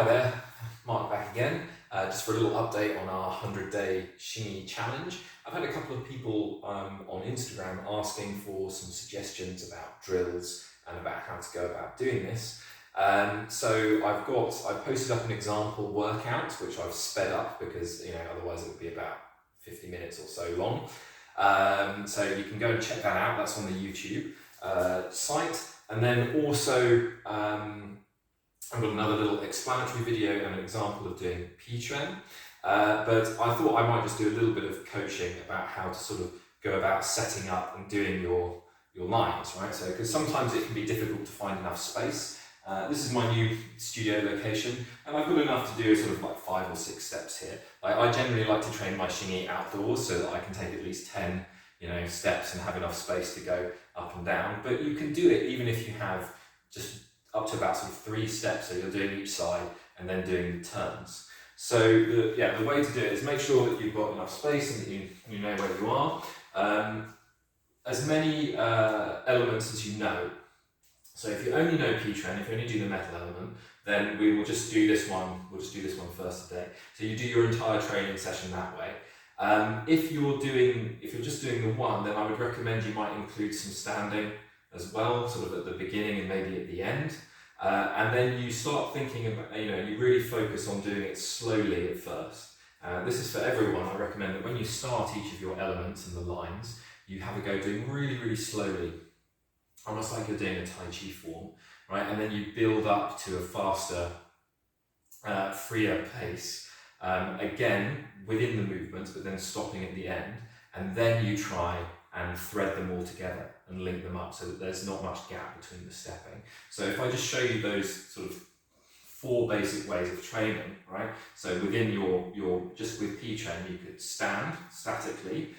Hi there, Mark back again, just for a little update on our 100-day Xing Yi challenge. I've had a couple of people on Instagram asking for some suggestions about drills and about how to go about doing this. So I've posted up an example workout, which I've sped up because otherwise it would be about 50 minutes or so long. So you can go and check that out. That's on the YouTube site. And then also I've got another little explanatory video and an example of doing P-Tren. But I thought I might just do a little bit of coaching about how to sort of go about setting up and doing your lines, right? So, because sometimes it can be difficult to find enough space. This is my new studio location, and I've got enough to do sort of like 5 or 6 steps here. I generally like to train my Xing Yi outdoors so that I can take at least 10 steps and have enough space to go up and down. But you can do it even if you have just up to about sort of 3 steps, so you're doing each side and then doing the turns. So the way to do it is make sure that you've got enough space and that you know where you are. As many elements as you know. So if you only know P-Tren, if you only do the metal element, then we will just do this one. We'll just do this one first today. So you do your entire training session that way. If you're just doing the one, then I would recommend you might include some standing as well, sort of at the beginning and maybe at the end. And then you start thinking about, you really focus on doing it slowly at first. This is for everyone. I recommend that when you start each of your elements and the lines, you have a go doing really, really slowly, almost like you're doing a Tai Chi form, right? And then you build up to a faster, freer pace, again, within the movements, but then stopping at the end. And then you try and thread them all together and link them up so that there's not much gap between the stepping. So if I just show you those sort of 4 basic ways of training, right? So within your just with P-Tren, you could stand statically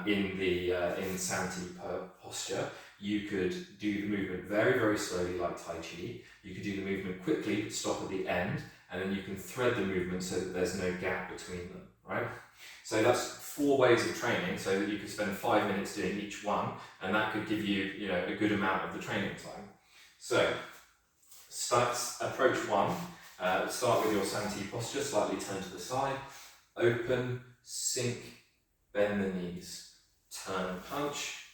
in Santi posture. You could do the movement very, very slowly like Tai Chi. You could do the movement quickly but stop at the end, and then you can thread the movement so that there's no gap between them, right? So that's 4 ways of training, so that you could spend 5 minutes doing each one, and that could give you, a good amount of the training time. So, approach 1. Start with your Santi posture, slightly turn to the side, open, sink, bend the knees, turn, punch,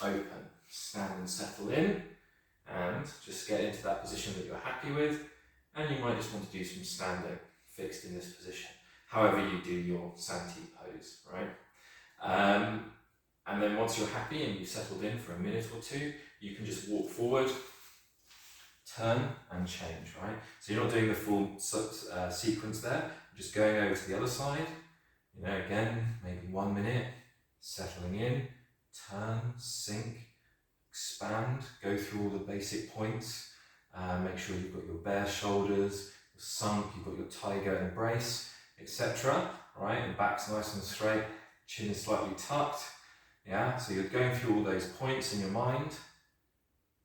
open, stand and settle in, and just get into that position that you're happy with, and you might just want to do some standing, fixed in this position. However you do your Santi pose, right? And then once you're happy and you've settled in for a minute or 2, you can just walk forward, turn and change, right? So you're not doing the full sequence there, you're just going over to the other side, again, maybe 1 minute, settling in, turn, sink, expand, go through all the basic points, make sure you've got your bare shoulders, your sunk, you've got your tiger embrace, etc. Right, and back's nice and straight, chin is slightly tucked. Yeah, so you're going through all those points in your mind,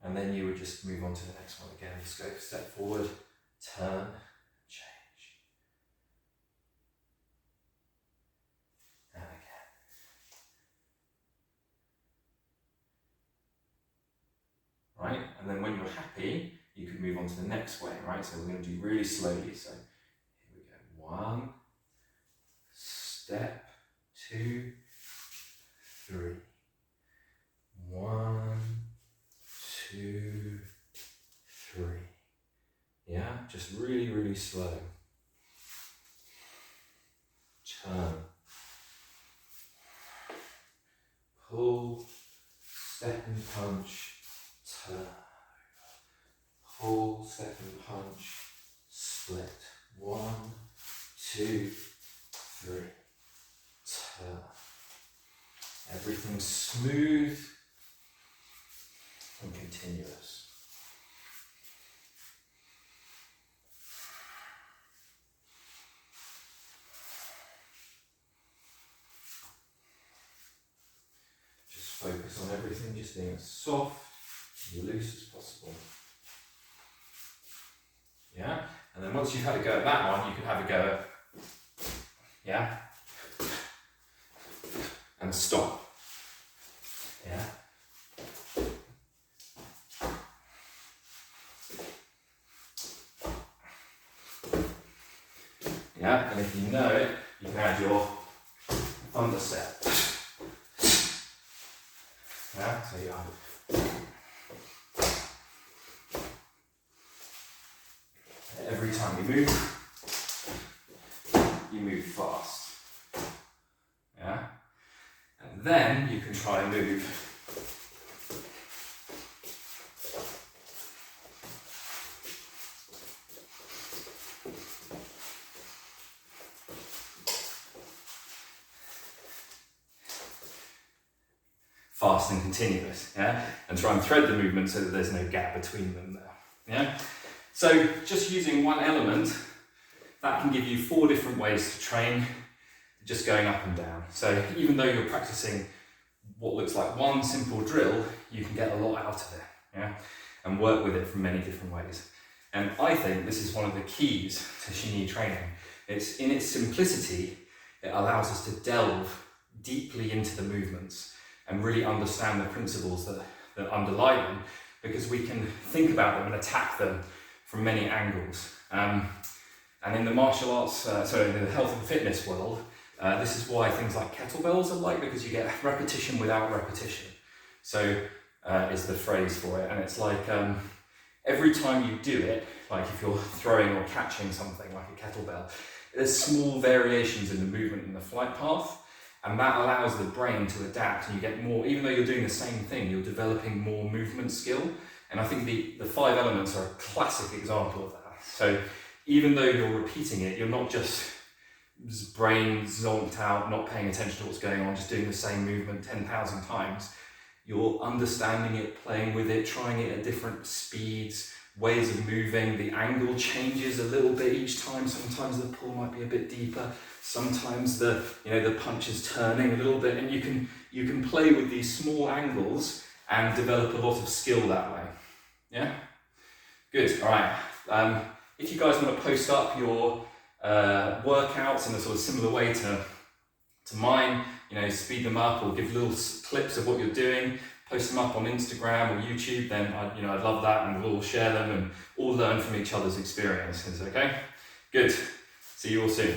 and then you would just move on to the next one again. Just go step forward, turn, change, and again. Right, and then when you're happy, you can move on to the next way. Right, so we're going to do really slowly. So here we go. 1. Step, 2, 3. 1, 2, 3. Yeah, just really, really slow. Turn. Pull, step and punch, turn. Pull, step and punch, split. 1, 2, 3, turn. Everything's smooth and continuous. Just focus on everything, just being as soft and loose as possible. Yeah? And then once you've had a go at that one, you can have a go at, yeah? And stop. Yeah? Yeah, and if you know it, you can add your thunder step. Yeah, so you have every time you move fast. Yeah, and then you can try and move fast and continuous, yeah? And try and thread the movement so that there's no gap between them there, yeah? So just using one element, that can give you 4 different ways to train, just going up and down. So even though you're practicing what looks like one simple drill, you can get a lot out of it, yeah? And work with it from many different ways. And I think this is one of the keys to Xing Yi training. It's in its simplicity, it allows us to delve deeply into the movements and really understand the principles that underlie them, because we can think about them and attack them from many angles. And in the martial arts, in the health and fitness world, this is why things like kettlebells are like, because you get repetition without repetition. So is the phrase for it, and it's like every time you do it, like if you're throwing or catching something like a kettlebell, there's small variations in the movement in the flight path, and that allows the brain to adapt, and you get more, even though you're doing the same thing, you're developing more movement skill. And I think the 5 elements are a classic example of that. So even though you're repeating it, you're not just brain zonked out, not paying attention to what's going on, just doing the same movement 10,000 times. You're understanding it, playing with it, trying it at different speeds, ways of moving. The angle changes a little bit each time. Sometimes the pull might be a bit deeper. Sometimes the punch is turning a little bit, and you can play with these small angles and develop a lot of skill that way. Yeah? Good, all right. If you guys want to post up your workouts in a sort of similar way to mine, speed them up or give little clips of what you're doing, post them up on Instagram or YouTube, then I'd love that, and we'll all share them and all learn from each other's experiences, okay? Good, see you all soon.